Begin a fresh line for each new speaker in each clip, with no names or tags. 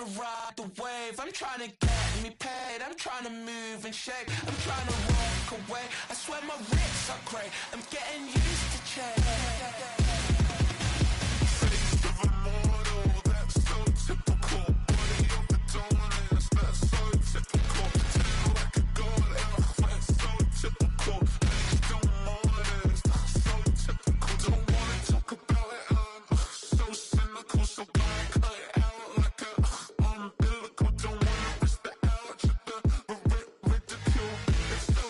trying to ride the wave, I'm trying to get me paid, I'm trying to move and shake, I'm trying to walk away. I swear my wrists are grey, I'm getting used to change. Face of a model, that's so typical. Body of the dominance, that's so typical. Feel like a god, that's so typical. Face of models, that's so typical. Don't wanna talk about it, so cynical, so bad, cut it out like a umbilical. Don't wanna risk the algebra, ridicule. It's so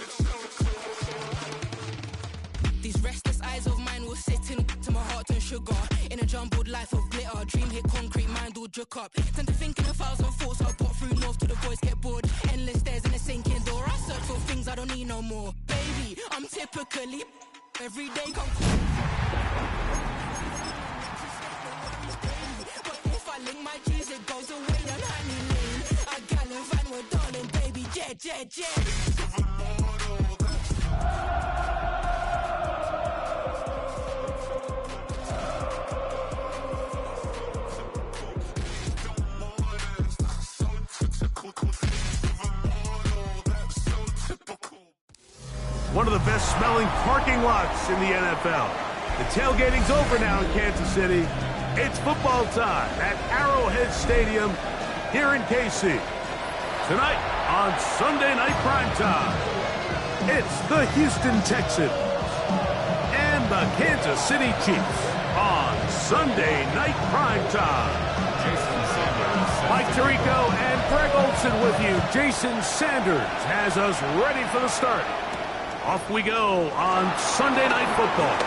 These restless eyes of mine will sit in to my heart and sugar. In a jumbled life of glitter, dream hit concrete, mind all jook up. Tend to think in 1,000 thoughts, I'll pop through north till the voice get bored. Endless stairs in a sinking door, I search for things I don't need no more. Baby, I'm typically every day come. But if I link my G's, it goes away down honey lane. I gallivant with darling, baby, jet, jet, jet.
One of the best smelling parking lots in the NFL. The tailgating's over now in Kansas City. It's football time at Arrowhead Stadium here in KC. Tonight on Sunday Night Primetime, it's the Houston Texans and the Kansas City Chiefs on Sunday Night Primetime. Mike Tirico and Greg Olsen with you. Jason Sanders has us ready for the start. Off we go on Sunday Night Football.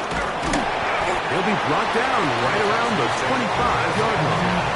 He'll be brought down right around the 25-yard line.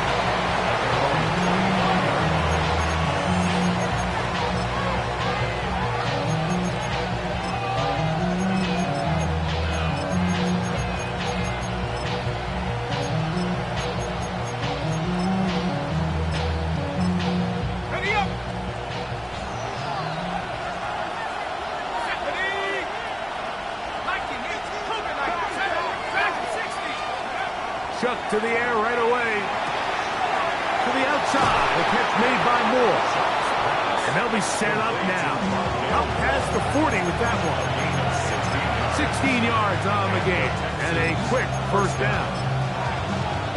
Chuck to the air right away. To the outside. The catch made by Moore. And they'll be set up now. Up past the 40 with that one. 16 yards on the game. And a quick first down.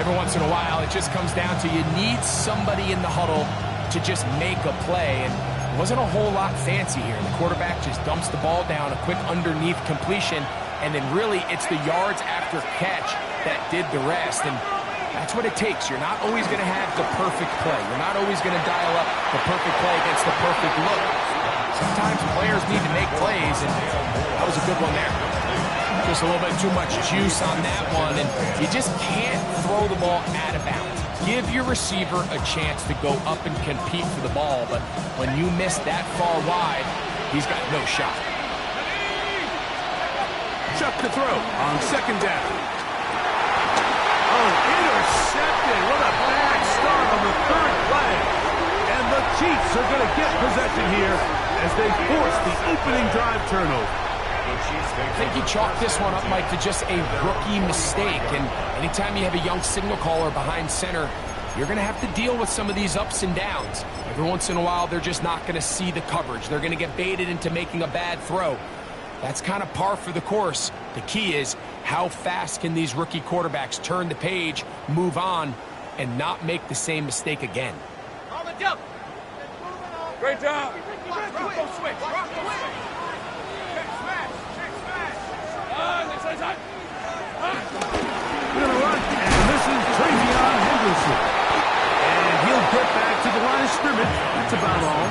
Every once in a while, it just comes down to you need somebody in the huddle to just make a play. And it wasn't a whole lot fancy here. The quarterback just dumps the ball down, a quick underneath completion. And then really, it's the yards after catch that did the rest. And that's what it takes. You're not always going to have the perfect play. You're not always going to dial up the perfect play against the perfect look. Sometimes players need to make plays, and that was a good one there. Just a little bit too much juice on that one, and you just can't throw the ball out of bounds. Give your receiver a chance to go up and compete for the ball, but when you miss that far wide, he's got no shot.
Chuck to throw on second down. Oh, intercepted. What a bad start on the third play. And the Chiefs are going to get possession here as they force the opening drive turnover.
I think you chalk this one up, Mike, to just a rookie mistake. And anytime you have a young signal caller behind center, you're going to have to deal with some of these ups and downs. Every once in a while, they're just not going to see the coverage. They're going to get baited into making a bad throw. That's kind of par for the course. The key is how fast can these rookie quarterbacks turn the page, move on, and not make the same mistake again.
Great job.
We're going to run, and this is Travion Henderson. And he'll get back to the line of scrimmage. That's about all.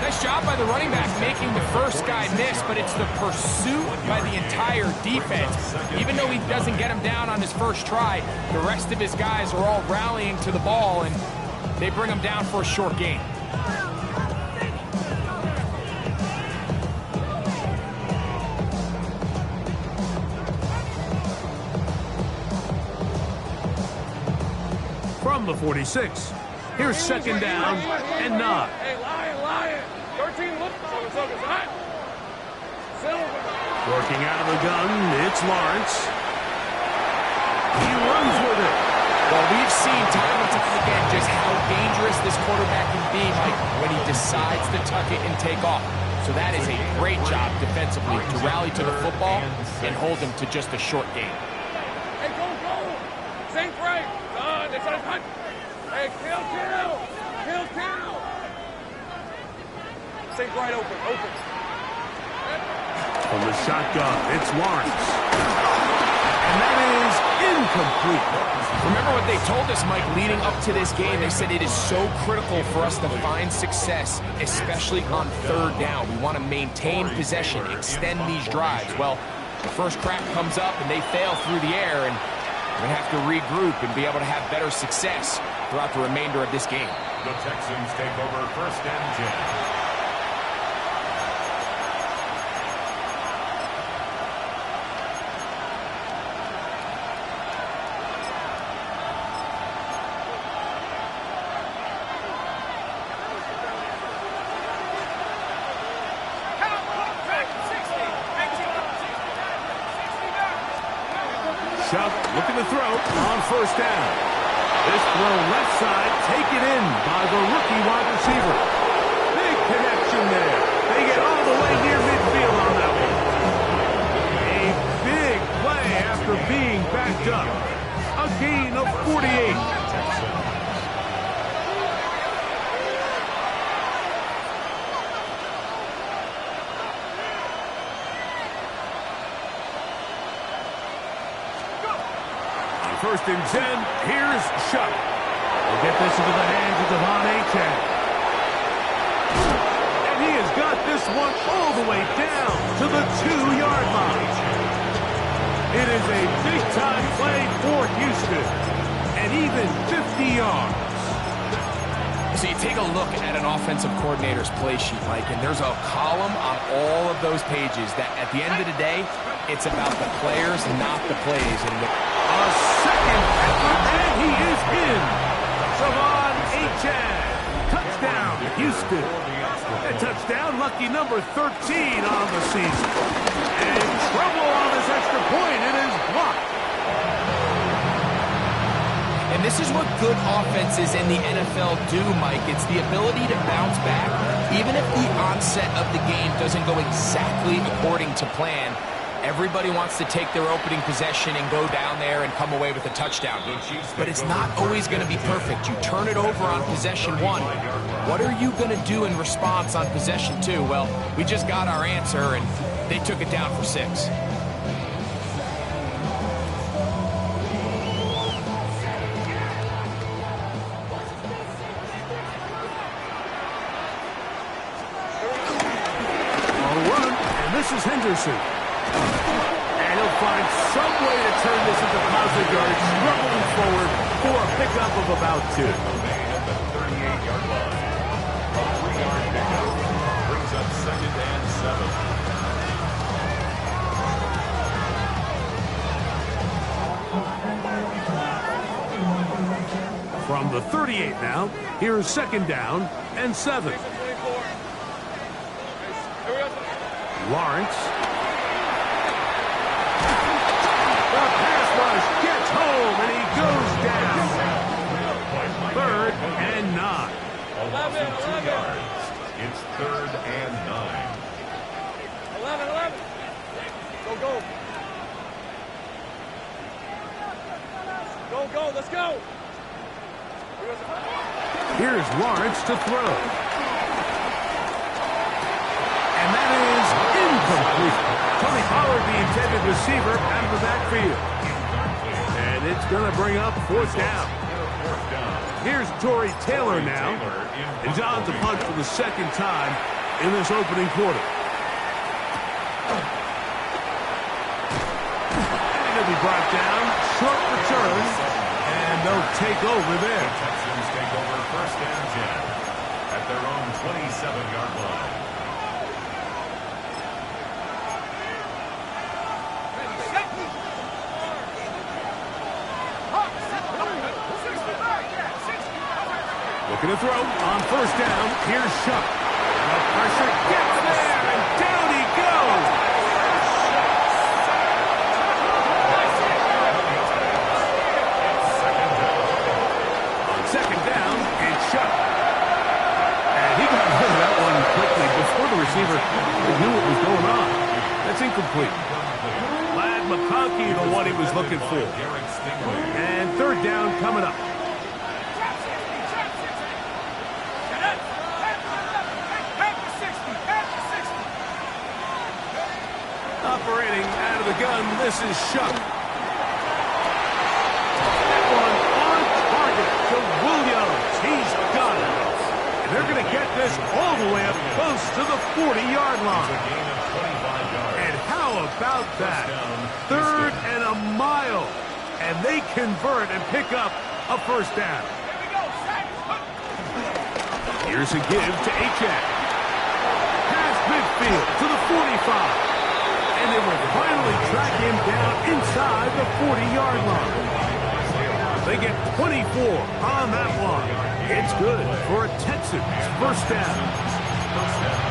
Nice job by the running back making the first guy miss, but it's the pursuit by the entire defense. Even though he doesn't get him down on his first try, the rest of his guys are all rallying to the ball, and they bring him down for a short gain.
From the 46, here's second down and 9.
Hey, Lion. 13 look.
Working out of the gun, it's Lawrence. He runs with it.
Well, we've seen time and time again just how dangerous this quarterback can be, Mike, when he decides to tuck it and take off. So that is a great job defensively to rally to the football and hold him to just a short gain.
Hey, go! Sink right! It's a hunt! Hey, kill! Sink right open.
From the shotgun, it's Lawrence. And that is incomplete.
Remember what they told us, Mike, leading up to this game? They said it is so critical for us to find success, especially on third down. We want to maintain possession, extend these drives. Well, the first crack comes up and they fail through the air, and we're going to have to regroup and be able to have better success throughout the remainder of this game.
The Texans take over 1st and 10.
Chuck looking to throw on 1st down. This throw left side taken in by the rookie wide receiver. Big connection there. They get all the way near midfield on that one. A big play after being backed up. A gain of 48. On 1st and 10, here's Shuck. We'll get this into the hands of Devon Achane. And he has got this one all the way down to the 2-yard line. It is a big-time play for Houston. And even 50 yards.
So you take a look at an offensive coordinator's play sheet, Mike, and there's a column on all of those pages that at the end of the day, it's about the players, not the plays. And
a second effort, and he is in. Devon Achane. Touchdown, Houston. A touchdown, lucky number 13 on the season. And trouble on this extra point. It is blocked.
And this is what good offenses in the NFL do, Mike. It's the ability to bounce back, even if the onset of the game doesn't go exactly according to plan. Everybody wants to take their opening possession and go down there and come away with a touchdown. But it's not always going to be perfect. You turn it over on possession 1. What are you going to do in response on possession 2? Well, we just got our answer, and they took it down for 6.
On the run, and this is Henderson. And he'll find some way to turn this into positive yards, struggling forward for a pickup of about 2.
Made at the 38-yard line. A 3-yard pickup brings up 2nd and 7.
From the 38 now, here's 2nd down and 7. Lawrence. The pass rush gets home, and he goes down. 3rd and 9.
A loss of 2 yards. It's 3rd and 9.
11. Go, let's go.
Here's Lawrence to throw. And that is incomplete. Tony Pollard, the intended receiver, out of the backfield. And it's going to bring up 4th down. Here's Tory Taylor now. And John's a punt for the 2nd time in this opening quarter. And he'll be brought down. Short return. And they'll take over there.
The Texans take over 1st and 10 at their own 27-yard line.
Looking to throw on 1st down. Here's Shuck. And the pressure gets there, and down he goes. On 2nd down, it's McConkey the one he was looking for. And third down coming up. Operating out of the gun, this is Shuck. That one on target to Williams. He's got it. And they're going to get this all the way up close to the 40-yard line. And how about that? Third and a mile. And they convert and pick up a first down. Here's a give to Achane. Past midfield to the 45. And they will finally track him down inside the 40-yard line. They get 24 on that one. It's good for a Texans first down.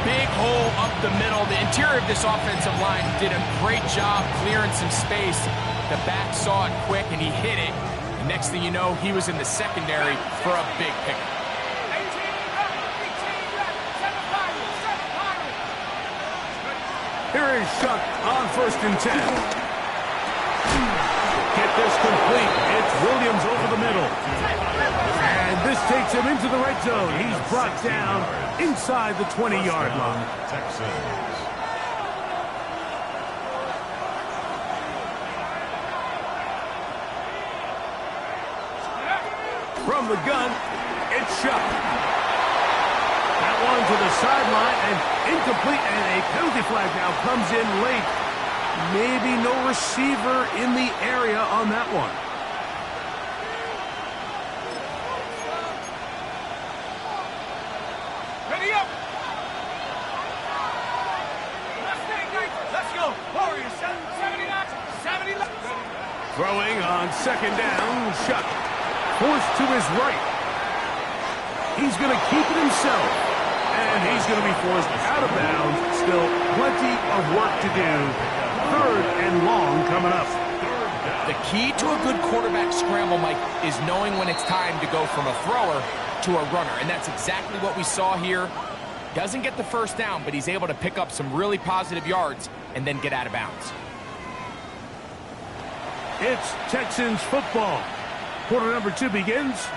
Big hole up the middle. The interior of this offensive line did a great job clearing some space. The back saw it quick, and he hit it. The next thing you know, he was in the secondary for a big pickup.
Here is Shuck on 1st and 10. Get this complete. It's Williams over the middle. And this takes him into the red zone. He's brought down inside the 20-yard line. From the gun, it's Shuck. That one to the sideline and incomplete, and a penalty flag now comes in late. Maybe no receiver in the area on that one.
Ready up! Let's go! Warriors, 79, 70 left.
Throwing on 2nd down, Shuck. Forced to his right. He's going to keep it himself. And he's going to be forced out of bounds. Still plenty of work to do. 3rd and long coming up.
The key to a good quarterback scramble, Mike, is knowing when it's time to go from a thrower to a runner. And that's exactly what we saw here. Doesn't get the first down, but he's able to pick up some really positive yards and then get out of bounds.
It's Texans football. Quarter number 2 begins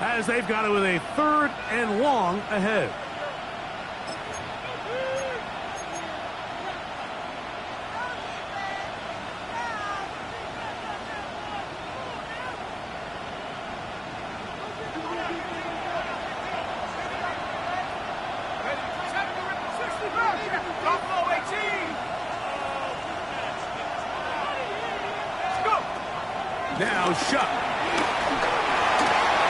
as they've got it with a 3rd and long ahead. Now Shuck.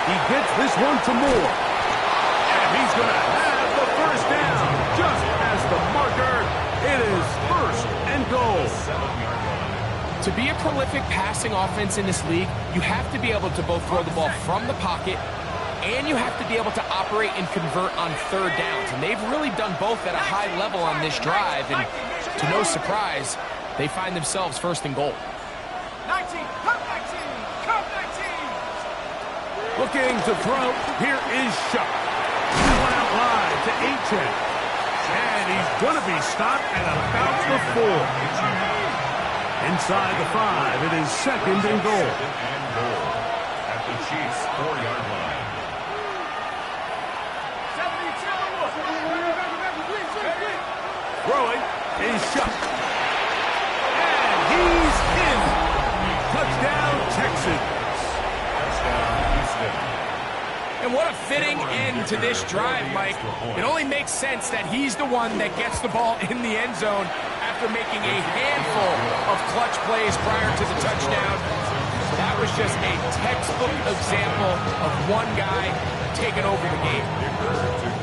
He gets this one to Moore. And he's going to have the first down. Just as the marker, it is 1st and goal.
To be a prolific passing offense in this league, you have to be able to both throw the ball from the pocket and you have to be able to operate and convert on 3rd downs. And they've really done both at a high level on this drive. And to no surprise, they find themselves 1st and goal.
19, come 19, come 19.
Looking to throw. Here is Shuck. He went out wide to Achane. And he's going to be stopped at about the 4. Inside the 5, it is 2nd and goal.
At the Chiefs' 4-yard line.
72.
Throwing is Shuck. And he's in. Touchdown, Texans.
And what a fitting end to this drive, Mike. It only makes sense that he's the one that gets the ball in the end zone after making a handful of clutch plays prior to the touchdown. That was just a textbook example of one guy taking over the game.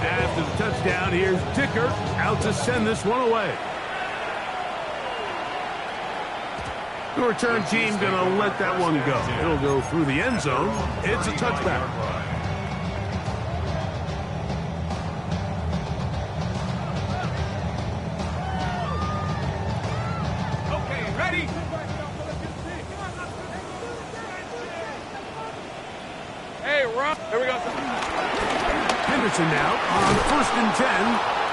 After the touchdown, here's Dicker out to send this one away. The return team going to let that one go. It'll go through the end zone. It's a touchback.
Okay, ready? Hey, Rob. Here we go.
Henderson now on 1st and 10.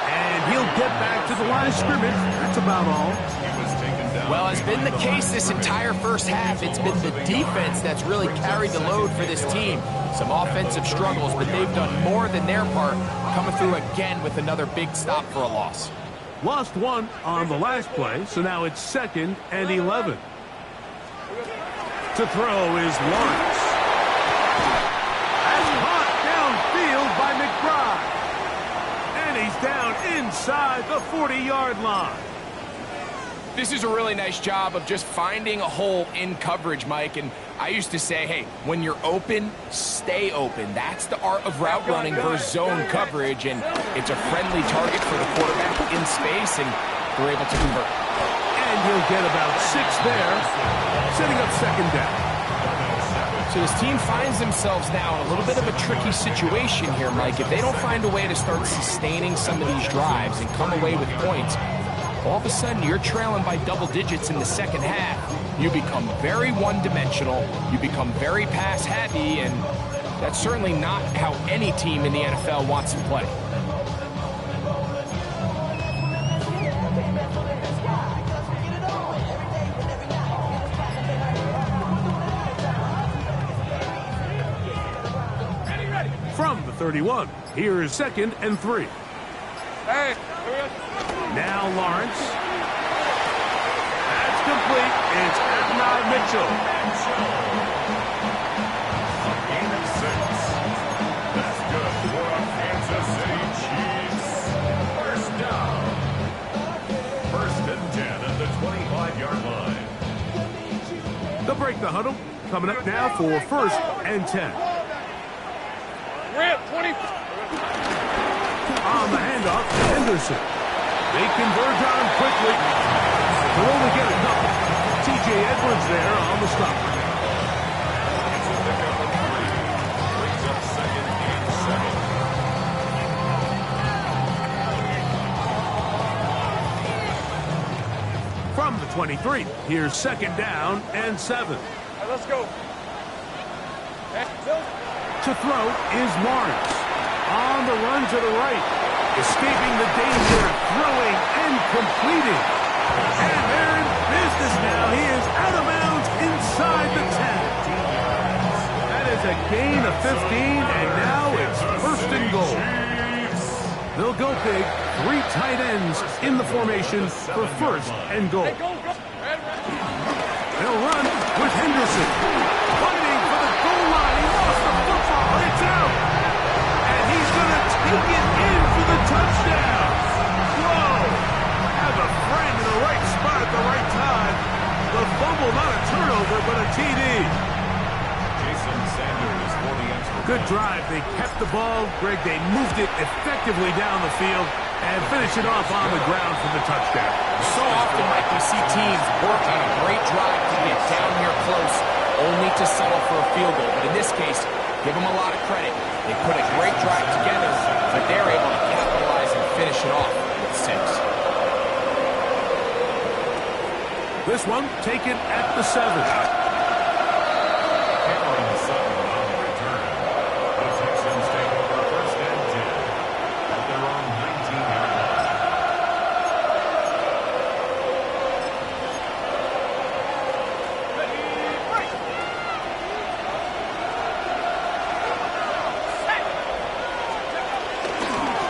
And he'll get back to the line of scrimmage. That's about all.
He was taken down
Well, has been the case this entire first half. It's been the defense that's really carried the load for this team. Some offensive struggles, but they've done more than their part, coming through again with another big stop for a loss.
Lost one on the last play, so now it's 2nd and 11. To throw is Lawrence. That's caught downfield by McBride. And he's down inside the 40-yard line.
This is a really nice job of just finding a hole in coverage, Mike. And I used to say, hey, when you're open, stay open. That's the art of route running versus zone coverage. And it's a friendly target for the quarterback in space, and they're able to convert.
And he'll get about 6 there, setting up 2nd down.
So this team finds themselves now in a little bit of a tricky situation here, Mike. If they don't find a way to start sustaining some of these drives and come away with points, all of a sudden you're trailing by double digits in the second half. You become very one-dimensional, you become very pass-happy, and that's certainly not how any team in the NFL wants to play.
From the 31, here's 2nd and 3.
Hey,
Now Lawrence. That's complete. It's Adonai Mitchell.
Gain of 6. That's good for our Kansas City Chiefs. First down. 1st and 10 at the 25-yard line.
They'll break the huddle. Coming up now for 1st and 10.
Rip, 20.
On the handoff to Henderson. They converge on quickly. They'll only get a couple. T.J. Edwards there on the stop.
It's a pickup of 3. Brings up 2nd and 7.
From the 23, here's 2nd down and 7.
Right, let's go. Hey, Bill.
To throw is Lawrence. On the run to the right. Escaping the danger, throwing and completing. And they're in business now. He is out of bounds inside the 10. That is a gain of 15, and now it's 1st and goal. They'll go big. 3 tight ends in the formation for 1st and goal.
Hey, go, go.
They'll run with Henderson. Fighting for the goal line. He lost the football. It's out. And he's going to take it in for the touchdown. Whoa. Have a friend in the right spot at the right time. The fumble, not a turnover, but a TD.
Jason Sanders for the extra.
Good drive. They kept the ball. Greg, they moved it effectively down the field and finish it off on the ground for the touchdown.
So often, Mike, we see teams work on a great drive to get down here close, only to settle for a field goal. But in this case, give them a lot of credit. They put a great drive together, but they're able to capitalize and finish it off with 6.
This one taken at the 7.
Cameron Sutton on the return. The Texans take over 1st and 10 at their own 19-yard line.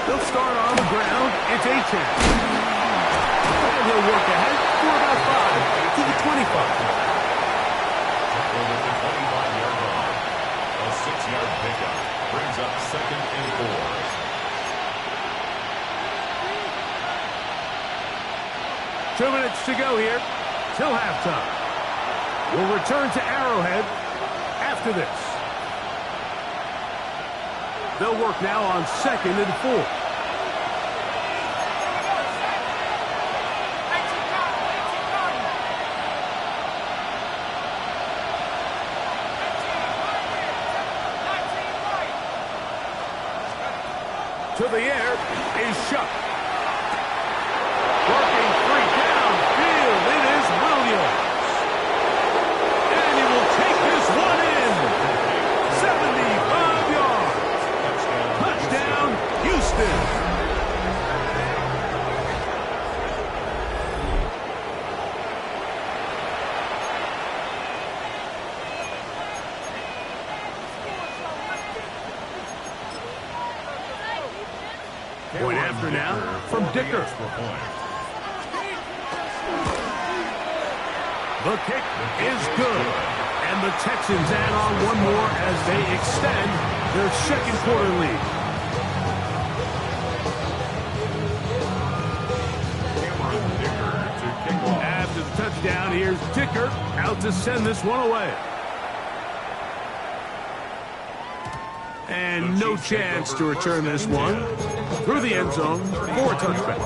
They'll start on the ground. It's Achane. And he'll work ahead for about 5 to the 25.
Over the 25-yard line. A 6-yard pickup brings up 2nd and 4.
2 minutes to go here till halftime. We'll return to Arrowhead after this. They'll work now on 2nd and 4. To the air is Shuck. Working 3 downfield. It is Williams. And he will take this one in. 75 yards. Touchdown, Houston. Point after now from Dicker. The kick is good. And the Texans add on one more as they extend their second quarter lead. After the touchdown, here's Dicker out to send this one away. And no chance to return this one through the end zone for a touchback.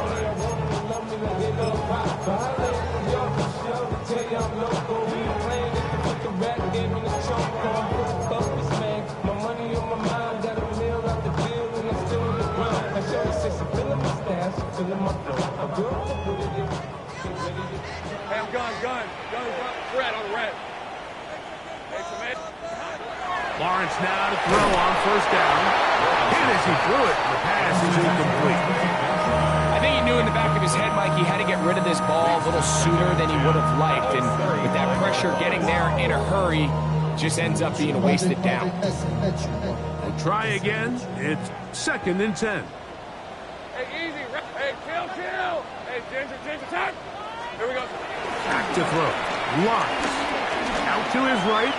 Hey, I'm gun. Red on the red. Hey, Samantha.
Lawrence now to throw on first down. And as he threw it, the pass is incomplete.
I think he knew in the back of his head, Mike, he had to get rid of this ball a little sooner than he would have liked. And with that pressure getting there in a hurry, just ends up being a wasted down.
We'll try again. It's 2nd and 10.
Hey, easy. Hey, kill. Hey, Ginger, time. Here we go.
Back to throw. Lawrence out to his right.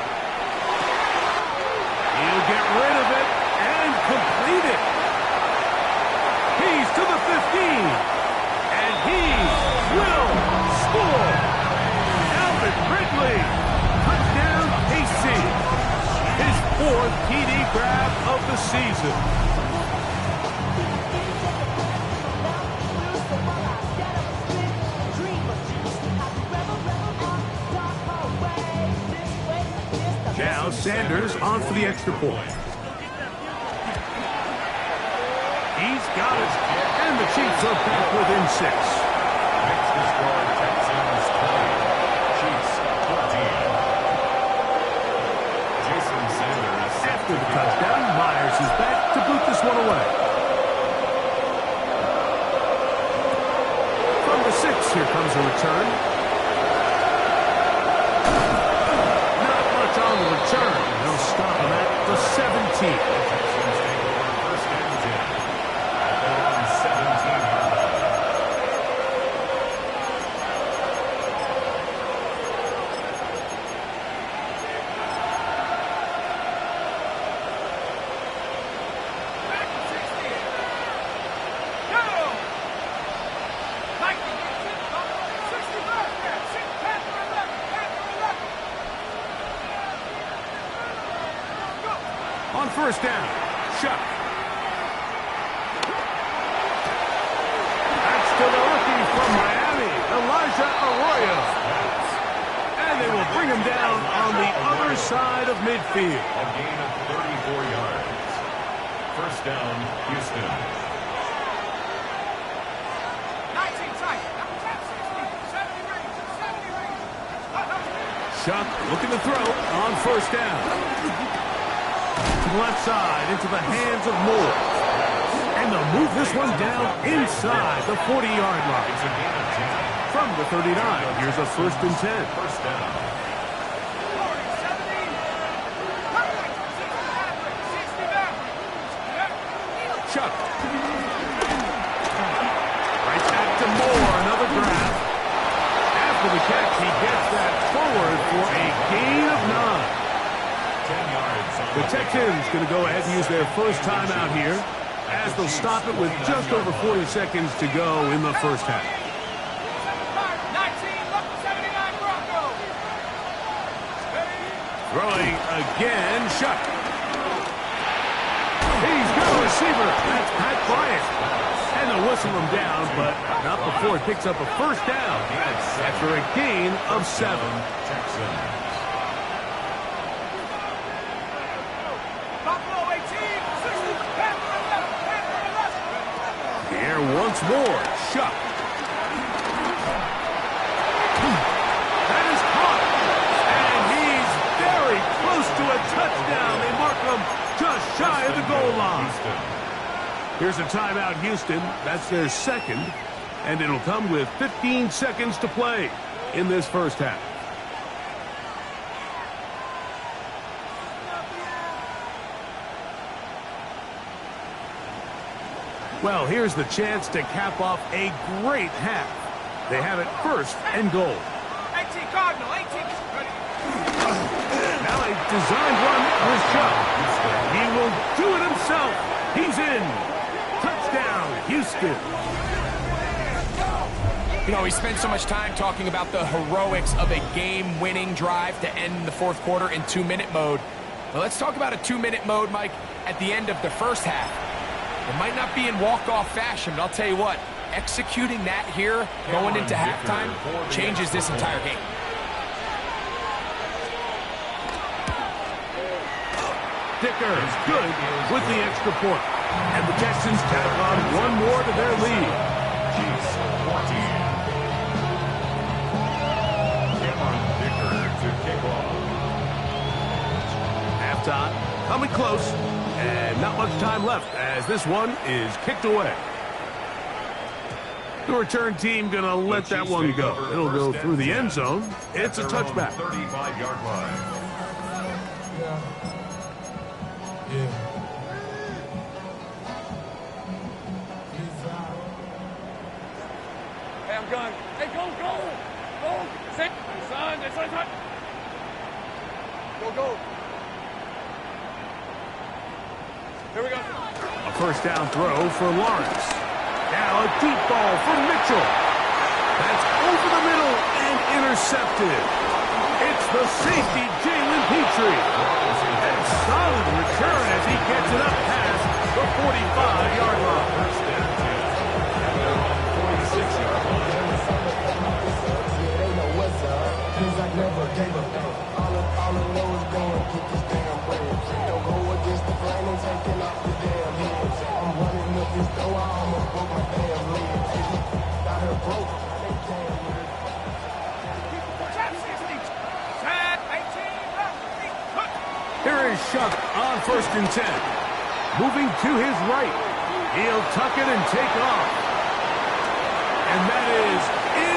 He'll get rid of it and complete it. He's to the 15. And he will score. Alvin Ridley. Touchdown, KC. His 4th TD grab of the season. Now Sanders on for the extra point. He's got it. And the Chiefs are back within 6.
Makes the score Texans 20, Chiefs 14. Jason Sanders.
After the touchdown, Myers is back to boot this one away. From the 6, here comes a return. On the return, they'll stop him at the 17.
Texans take over 1st and 10 at their own 17-yard line.
Back to 60. Go! 65. Pass to the left.
On first down, Shuck. That's to the rookie from Miami, Elijah Arroyo. And they will bring him down on the other side of midfield.
A gain of 34 yards. First down, Houston.
19 tight. 70 range.
Shuck looking to throw on first down. To the left side, into the hands of Moore. And they'll move this one down inside the 40-yard line.
It's a gain of 10.
From the 39, here's a 1st and 10.
First down.
60
Chuck. Right back to Moore, another grab. After the catch, he gets that forward for a gain of 9.
10 yards.
The Texans going to go ahead and use their first timeout here as they'll stop it with just over 40 seconds to go in the first half.
79 Broncos.
Throwing again, Shuck. He's got a receiver. That's Pat Bryant. And they'll whistle him down, but not before he picks up a first down after a gain of 7.
Texans.
Here once more, Shuck. That is caught. And he's very close to a touchdown. They mark him just shy of the goal line. Here's a timeout, Houston. That's their 2nd. And it'll come with 15 seconds to play in this first half. Well, here's the chance to cap off a great half. They have it first and goal.
18 Cardinal, 18. Ready.
Now a designed run for his shot. He will do it himself. He's in. Touchdown, Houston.
You know, we spent so much time talking about the heroics of a game-winning drive to end the fourth quarter in 2-minute mode. Well, let's talk about a 2-minute mode, Mike, at the end of the first half. It might not be in walk-off fashion, but I'll tell you what, executing that here, going into halftime, changes this entire game.
Dicker is good with the extra point. And the Texans tack on one more to their lead.
Chiefs 14. Cameron Dicker to kick off.
Halftime, coming close, and not much time left as this one is kicked away. The return team going to let that one go. It'll go through the end zone. It's a touchback.
35-yard line.
Hey, I'm gone. Hey, go. Sit. Son, it's on. Go. Here we go.
A first down throw for Lawrence. Now a deep ball for Mitchell. That's over the middle and intercepted. It's the safety, Jalen Petrie. And solid return as he gets it up past the 45-yard line.
First and 10. And they're on 46-yard line.
Here is Shuck on 1st and 10. Moving to his right. He'll tuck it and take off. And that is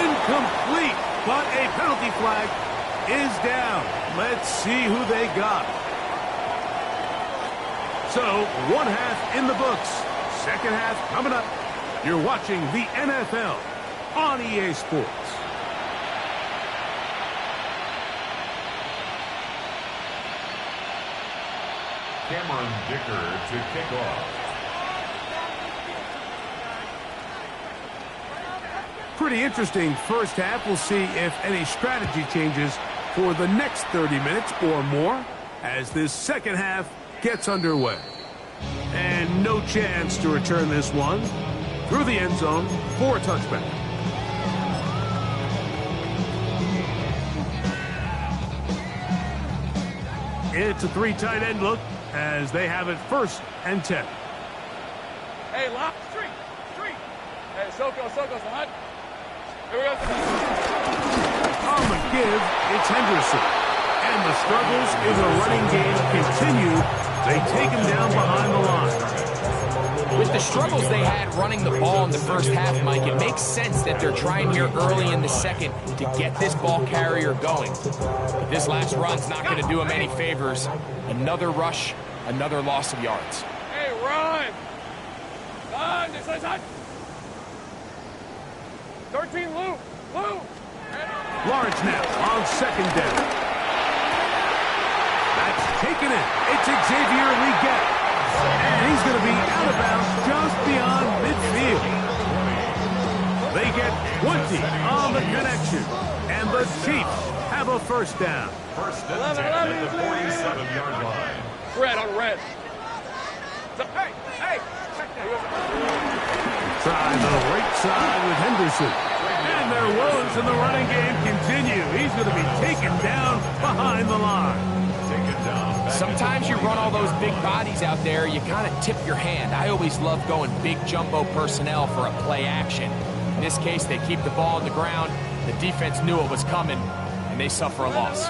incomplete. But a penalty flag is down. Let's see who they got. So, one half in the books. Second half coming up. You're watching the NFL on EA Sports.
Cameron Dicker to kick off.
Pretty interesting first half. We'll see if any strategy changes for the next 30 minutes or more as this second half gets underway. And no chance to return this one through the end zone for a touchback. It's a 3 tight end look as they have it 1st and 10.
Hey, lock. Street. Hey, Soko, so hot. Here we go.
On the give, it's Henderson. And the struggles in the running game continue. They take him down behind the line.
With the struggles they had running the ball in the first half, Mike, it makes sense that they're trying here early in the second to get this ball carrier going. But this last run's not going to do him any favors. Another rush, another loss of yards.
Hey, run. Run. This is hot. 13, Lou.
Lawrence now on 2nd down. That's taken it. It's Xavier Legette. And he's going to be out of bounds just beyond midfield. They get 20 on the connection. And the Chiefs have a first down.
First and 10 at the 47-yard line.
Red on red. So, hey. Check that.
Try the right side with Henderson. And their woes in the running game continue. He's going to be taken down behind the line.
Taken down.
Sometimes you run all those big bodies out there, you kind of tip your hand. I always love going big jumbo personnel for a play action. In this case, they keep the ball on the ground. The defense knew it was coming, and they suffer a loss.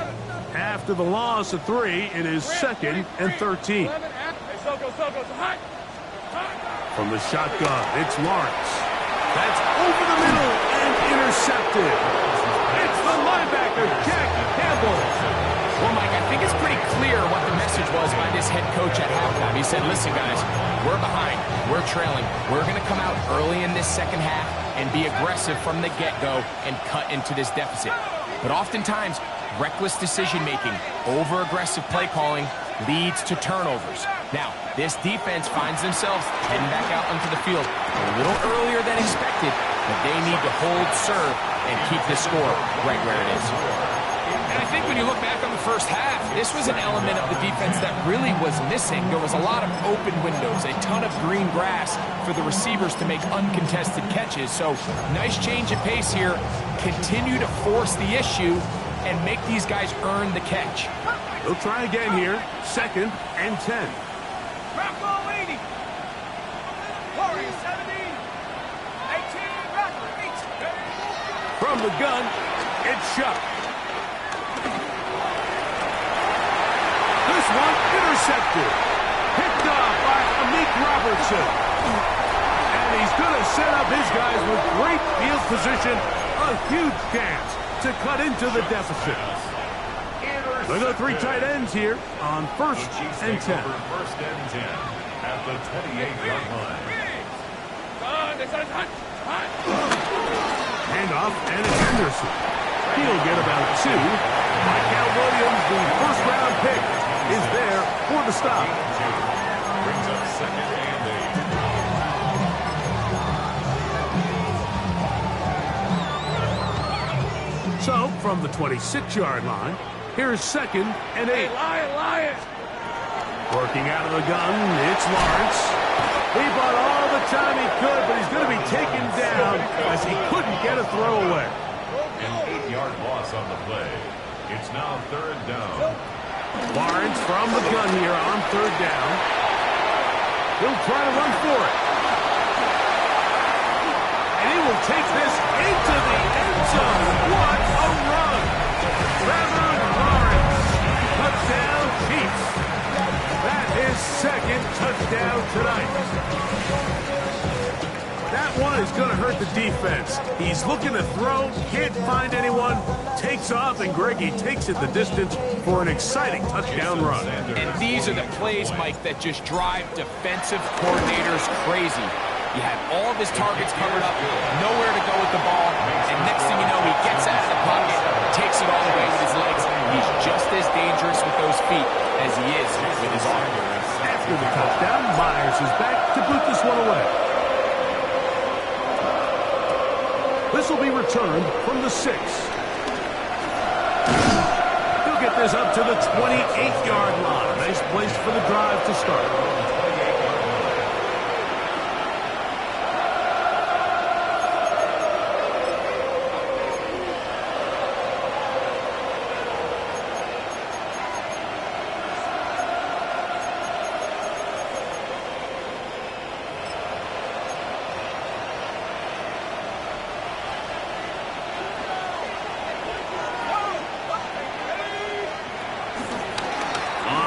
After the loss of 3, it is 2nd and 13.
Hey, Soko, hot.
From the shotgun, it's Lawrence. That's over the middle and intercepted. It's the linebacker, Jack Campbell.
Well, Mike, I think it's pretty clear what the message was by this head coach at halftime. He said, listen, guys, we're behind. We're trailing. We're going to come out early in this second half and be aggressive from the get-go and cut into this deficit. But oftentimes, reckless decision-making, over-aggressive play calling leads to turnovers. Now, this defense finds themselves heading back out onto the field a little earlier than expected, but they need to hold serve and keep this score right where it is.
And I think when you look back on the first half, this was an element of the defense that really was missing. There was a lot of open windows, a ton of green grass for the receivers to make uncontested catches. So nice change of pace here. Continue to force the issue and make these guys earn the catch.
He'll try again here. 2nd and 10. From the gun, it's shot. This one intercepted. Picked off by Amik Robertson. And he's going to set up his guys with great field position. A huge chance to cut into the deficit. Look at the 3 tight ends here on 1st and 10.
1st and 10 at the 28-yard line.
Handoff, and it's Henderson. He'll get about 2. Michael Williams, the first-round pick, is there for the stop.
Brings up 2nd and 8.
So, from the 26-yard line, here's 2nd and 8.
Lions!
Working out of the gun, it's Lawrence. He bought all the time he could, but he's going to be taken down as he couldn't get a throwaway.
An 8-yard loss on the play. It's now 3rd down.
Lawrence from the gun here on 3rd down. He'll try to run for it. And he will take this into the end zone. What a run! Trevor Lawrence. Touchdown, Chiefs. That is 2nd touchdown tonight. That one is going to hurt the defense. He's looking to throw, can't find anyone, takes off, and Greggy takes it the distance for an exciting touchdown run.
And these are the plays, Mike, that just drive defensive coordinators crazy. You have all of his targets covered up, nowhere to go with the ball, and next thing you know, he gets out of the pocket, takes it all the way with his legs. He's just as dangerous with those feet as he is with his arm.
After the touchdown, Myers is back to boot this one away. This will be returned from the 6. He'll get this up to the 28-yard line. Nice place for the drive to start.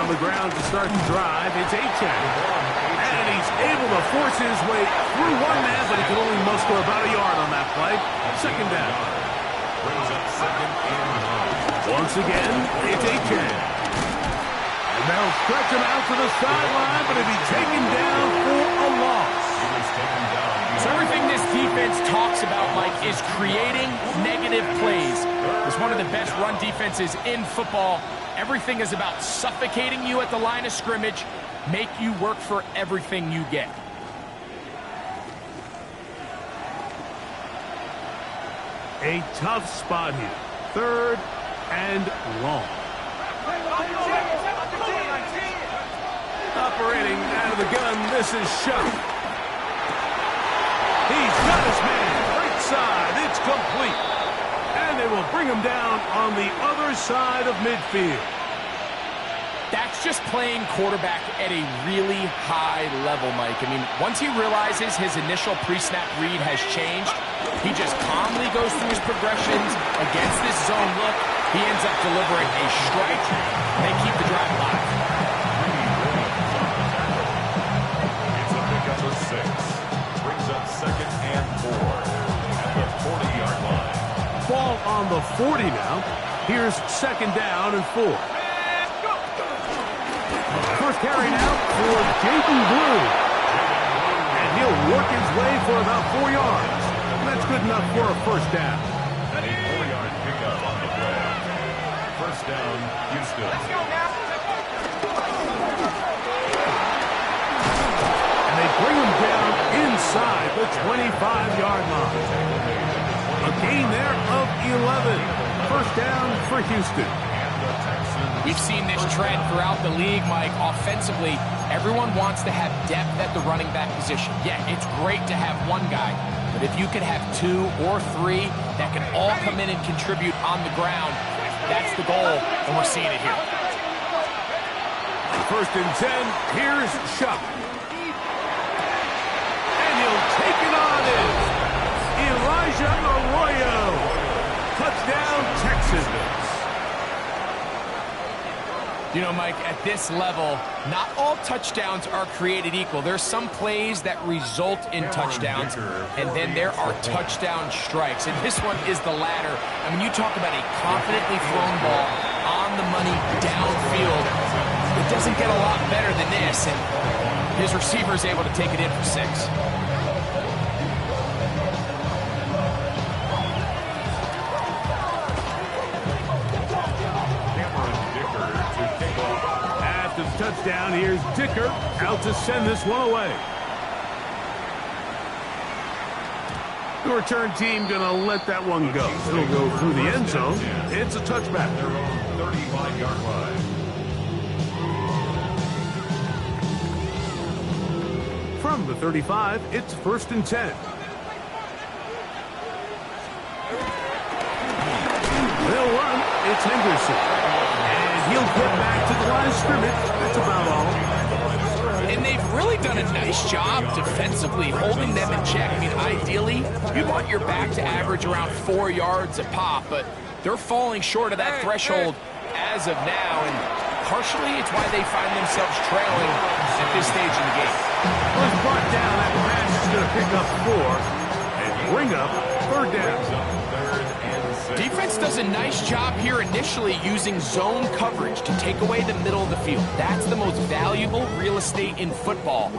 The ground to start the drive. It's Achane. And he's able to force his way through one man, but he can only muster about a yard on that play. 2nd down.
Brings up 2nd and 1.
Once again, it's Achane. And they'll stretch him out to the sideline, but he'll be taken down for a loss.
So everything this defense talks about, Mike, is creating negative plays. It's one of the best run defenses in football. Everything is about suffocating you at the line of scrimmage, make you work for everything you get.
A tough spot here. 3rd and long. Operating out of the gun, this is Shuck. He's got his man, right side, it's complete. And they will bring him down on the other side of midfield.
That's just playing quarterback at a really high level, Mike. I mean, once he realizes his initial pre-snap read has changed, he just calmly goes through his progressions against this zone look. He ends up delivering a strike. They keep the drive alive.
It's a pickup of 6. Brings up 2nd and 4 at the 40-yard line.
Ball on the 40 now. Here's 2nd down and 4. First carry now for Jaden Blue. And he'll work his way for about 4 yards. That's good enough for a first down.
A 4-yard pickup on the play. First down, Houston. Let's go now.
And they bring him down inside the 25-yard line. A gain there of 11. First down for Houston.
We've seen this trend throughout the league, Mike. Offensively, everyone wants to have depth at the running back position. Yeah, it's great to have one guy, but if you could have 2 or 3 that can all come in and contribute on the ground, that's the goal, and we're seeing it here.
First and 10, here's Shuck. And he'll take it on in. Elijah Arroyo. Touchdown, Texans.
You know, Mike, at this level, not all touchdowns are created equal. There's some plays that result in touchdowns, and then there are touchdown strikes. And this one is the latter. I mean, you talk about a confidently thrown ball on the money downfield. It doesn't get a lot better than this, and his receiver is able to take it in for 6.
After the touchdown, here's Dicker out to send this one away. The return team going to let that one go. It'll go through the end zone. It's a touchback.
Their own 35-yard line.
From the 35, it's first and 10. They'll run. It's Henderson. And he'll get back to the line of scrimmage. That's about all.
And they've really done a nice job defensively holding them in check. I mean, ideally, you'd want your back to average around 4 yards a pop, but they're falling short of that threshold as of now, and partially it's why they find themselves trailing at this stage in the game.
Once brought down, that pass is going to pick up 4 and bring up third down.
Defense does a nice job here initially using zone coverage to take away the middle of the field. That's the most valuable real estate in football.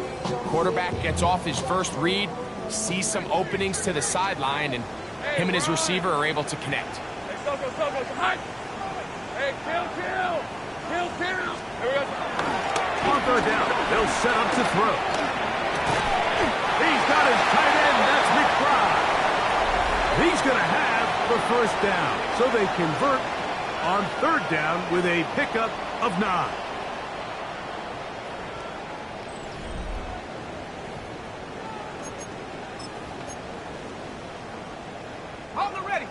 Quarterback gets off his first read, sees some openings to the sideline, and him and his receiver are able to connect.
Hey, Soko, come on. Hey, kill. Here we go.
On third down, they'll set up to throw. He's got his tight end. That's McBride. He's going to have the first down. So they convert on third down with a pickup of 9.
Hold it ready.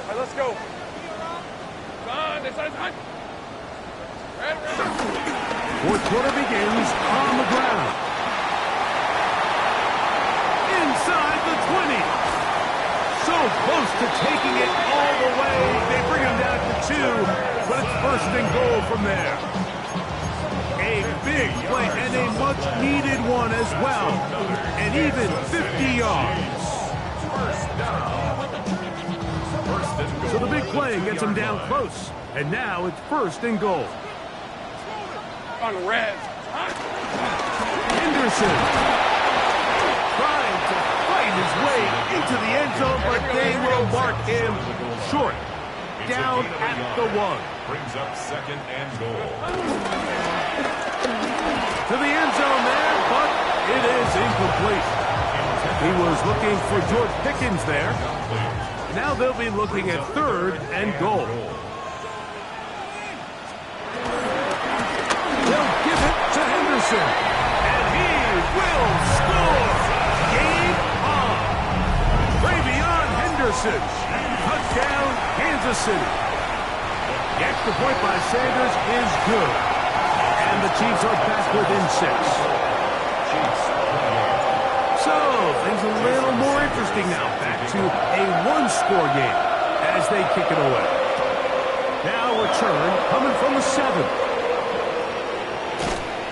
All right, let's go. This side.
Fourth quarter begins on the ground. Inside the 20. So close to taking it all the way. They bring him down to 2, but it's first and goal from there. A big play and a much-needed one as well. And even 50 yards. So the big play gets him down close. And now it's first and goal.
On red.
Henderson trying to fight his way into the end zone, but they will mark him short. Down at the 1.
Brings up second and goal.
To the end zone there, but it is incomplete. He was looking for George Pickens there. Now they'll be looking at third and goal. They'll give it to Henderson. And he will score. Game on. Travion Henderson. Touchdown, Kansas City. The extra point by Sanders is good. And the Chiefs are back within 6. So, things a little more interesting now. Back to a one-score game as they kick it away. Now return coming from the 7.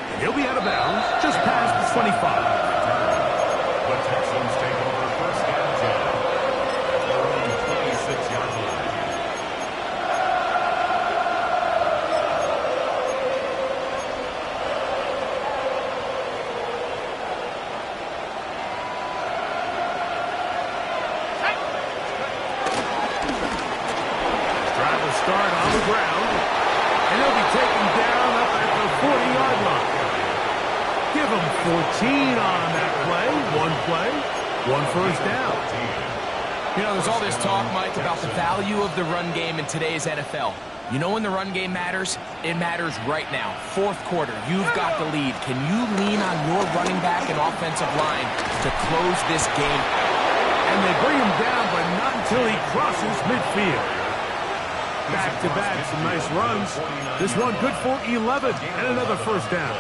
And he'll be out of bounds just past the 25.
The Texans take over first and 10 at their own 26-yard line.
start on the ground, and they'll be taken down up at the 40-yard line. Give them 14 on that play, one first down.
You know, there's all this talk, Mike, about the value of the run game in today's NFL. You know when the run game matters? It matters right now. Fourth quarter, you've got the lead. Can you lean on your running back and offensive line to close this game?
And they bring him down, but not until he crosses midfield. Back-to-back, some nice runs. This one good for 11 and another first down.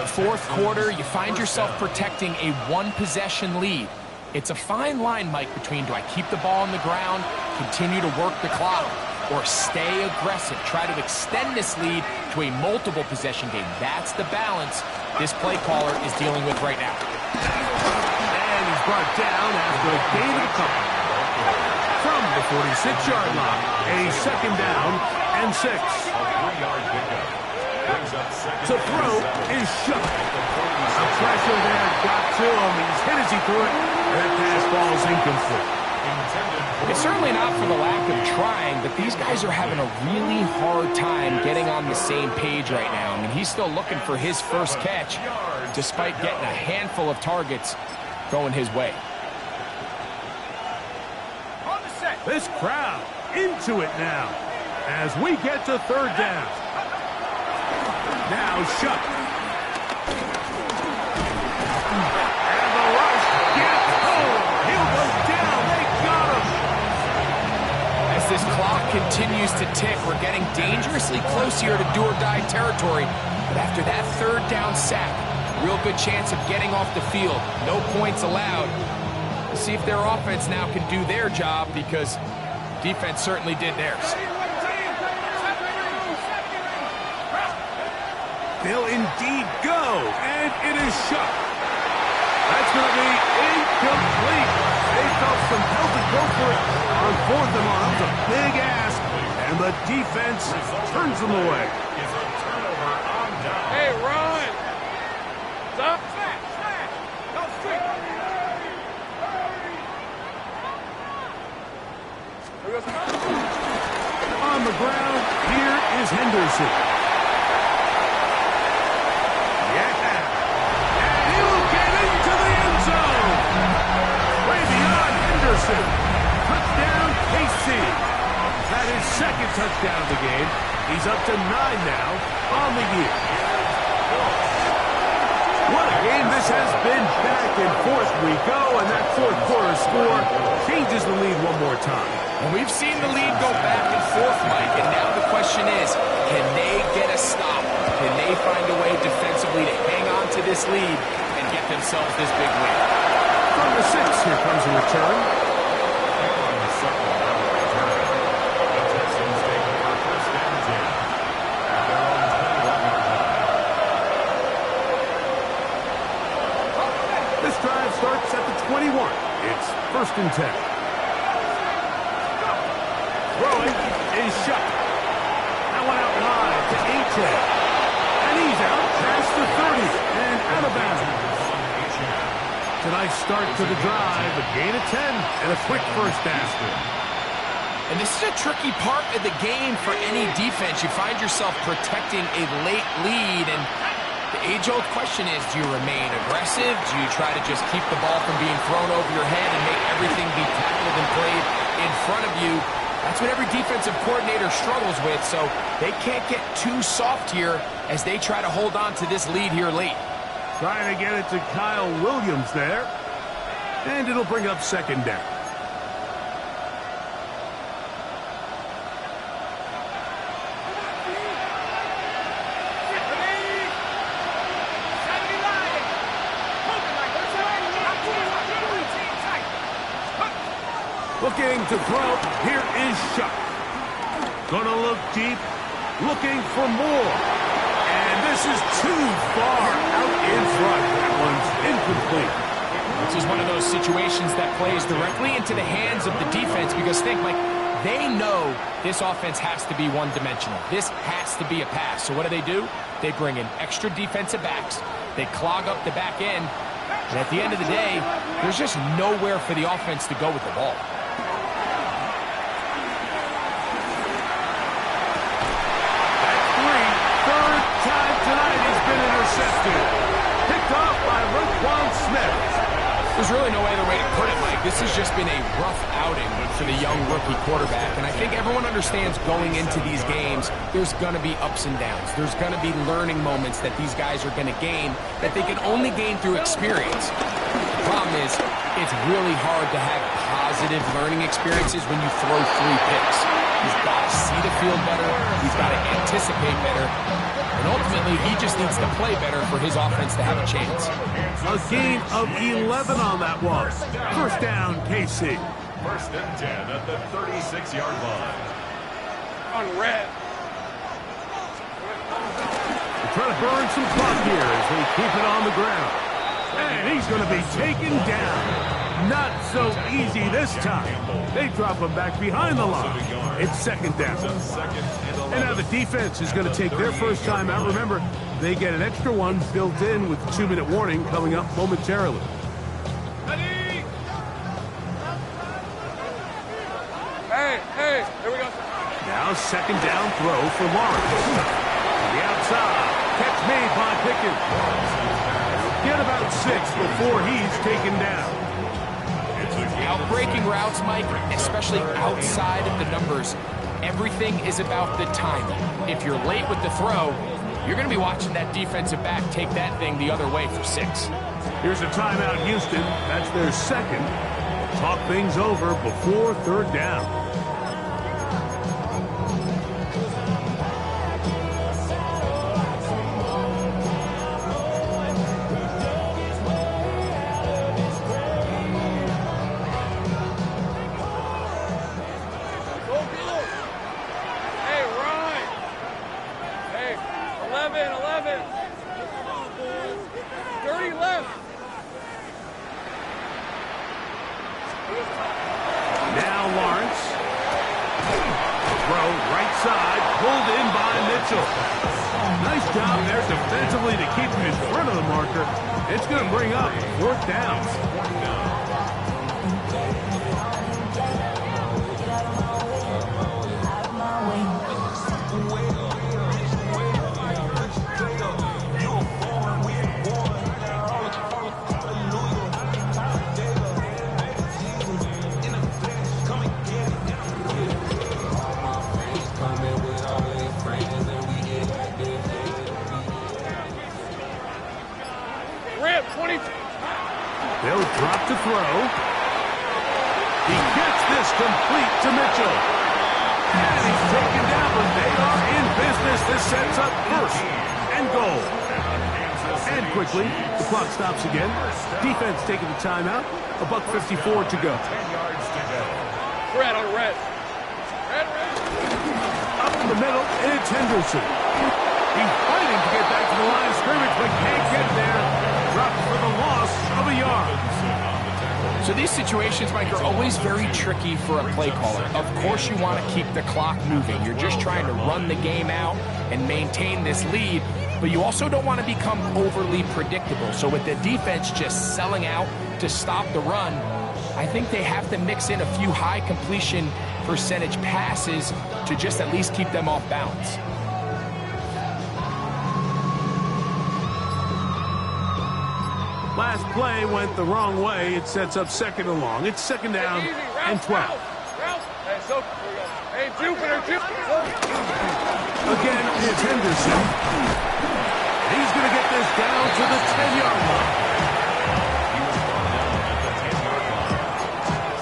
Fourth quarter, you find yourself protecting a one-possession lead. It's a fine line, Mike, between do I keep the ball on the ground, continue to work the clock, or stay aggressive, try to extend this lead to a multiple possession game. That's the balance this play caller is dealing with right now.
And he's brought down after a gain of a couple. From the 46-yard line, a second down and 6. To throw is shut. Some pressure there got to him. He's hit as he threw it, and that pass ball is incomplete.
It's certainly not for the lack of trying, but these guys are having a really hard time getting on the same page right now. I mean, he's still looking for his first catch, despite getting a handful of targets going his way.
This crowd into it now as we get to third down. Now shut. And the rush gets home. He'll go down. They got him.
As this clock continues to tick, we're getting dangerously close here to do-or-die territory. But after that third down sack, real good chance of getting off the field. No points allowed. We'll see if their offense now can do their job, because defense certainly did theirs.
They'll indeed go, and it is shut. That's going to be incomplete. They felt compelled to go for it on 4th and 1. It's a big ask, and the defense turns them away.
Hey, run! Stop! Go straight!
On the ground, here is Henderson. Touchdown, KC. That is second touchdown of the game. He's up to 9 now on the year. What a game this has been. Back and forth we go, and that fourth quarter score changes the lead one more time.
And we've seen the lead go back and forth, Mike, and now the question is, can they get a stop? Can they find a way defensively to hang on to this lead and get themselves this big win?
From the 6, here comes a return. This drive starts at the 21. It's 1st and 10. Throwing is shut. That one out high to Achane. And he's out past the 30 and out of bounds. Tonight's start to the drive, a gain of 10 and a quick first down.
And this is a tricky part of the game for any defense. You find yourself protecting a late lead, and the age-old question is, do you remain aggressive? Do you try to just keep the ball from being thrown over your head and make everything be tackled and played in front of you? That's what every defensive coordinator struggles with, so they can't get too soft here as they try to hold on to this lead here late.
Trying to get it to Kyle Williams there. And it'll bring up second down. Looking to throw. Here is Shuck. Gonna look deep. Looking for more. And this is too far out in front. That one's incomplete.
This is one of those situations that plays directly into the hands of the defense, because think, Mike, they know this offense has to be one-dimensional. This has to be a pass. So what do? They bring in extra defensive backs. They clog up the back end. And at the end of the day, there's just nowhere for the offense to go with the ball. There's really no other way to put it, Mike. This has just been a rough outing for the young rookie quarterback, and I think everyone understands going into these games, there's going to be ups and downs. There's going to be learning moments that these guys are going to gain that they can only gain through experience. The problem is, it's really hard to have positive learning experiences when you throw 3 picks. He's got to see the field better. He's got to anticipate better. And ultimately, he just needs to play better for his offense to have a chance.
A gain of 11 on that one. First down, KC.
First and 10 at the 36-yard line.
On red.
They're trying to burn some clock here as they keep it on the ground. And he's going to be taken down. Not so easy this time. They drop him back behind the line. It's second down. And now the defense is going to take their first time out. Remember, they get an extra one built in with 2-minute warning coming up momentarily.
Hey, here we go.
Now second down throw for Lawrence. The outside. Catch made by Pickens. Get about 6 before he's taken down.
Outbreaking routes, Mike, especially outside of the numbers, everything is about the timing. If you're late with the throw, you're going to be watching that defensive back take that thing the other way for 6.
Here's a timeout, Houston. That's their second. Talk things over before third down. Nice job there defensively to keep him in front of the marker. It's going to bring up fourth down. They'll drop to throw. He gets this complete to Mitchell. And he's taken down, but they are in business. This sets up first and goal. And quickly, the clock stops again. Defense taking the timeout. $1:54 to go.
Red on red. Red.
Up in the middle, and it's Henderson. He's fighting to get back to the line of scrimmage, but can't get there. Dropped for the loss of a yard.
So these situations, Mike, are always very tricky for a play caller. Of course you want to keep the clock moving. You're just trying to run the game out and maintain this lead, but you also don't want to become overly predictable. So with the defense just selling out to stop the run, I think they have to mix in a few high completion percentage passes to just at least keep them off balance.
Last play went the wrong way. It sets up second and long. It's second down and 12.
Hey, so, hey, Jupiter.
Again, it's Henderson. He's going to get this down to the 10-yard line.
He was brought down at the 10-yard line.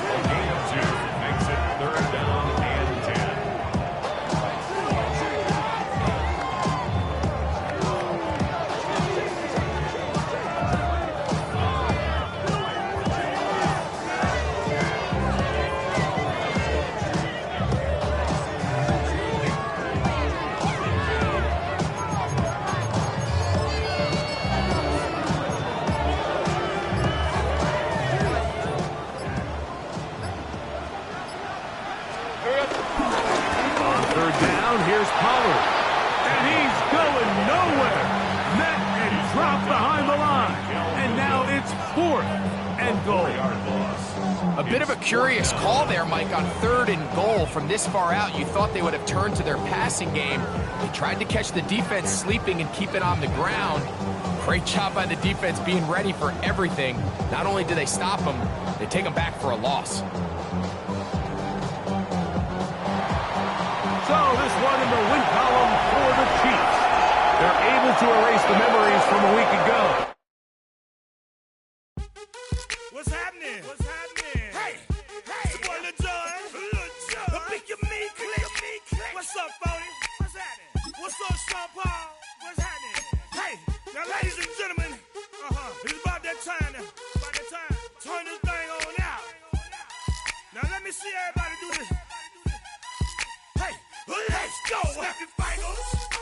A gain of 2 makes it third down and 10.
Here's Pollard. And he's going nowhere. Met and dropped behind the line. And now it's fourth and goal.
4-yard loss.
A bit of a curious call there, Mike, on 3rd and goal from this far out. You thought they would have turned to their passing game. They tried to catch the defense sleeping and keep it on the ground. Great job by the defense being ready for everything. Not only do they stop them, they take them back for a loss.
So this one in the win column for the Chiefs. They're able to erase the memories from a week ago.
What's happening? What's happening? Hey, it's your boy Lil Jon. The Pick Your Me Click. What's up, Phony? What's happening? What's up, Sean Paul? What's happening? Hey, now ladies and gentlemen, it's about that time now. About that time. Turn this thing on out. Now let me see everybody do this. Hey, let's go. Happy fingers.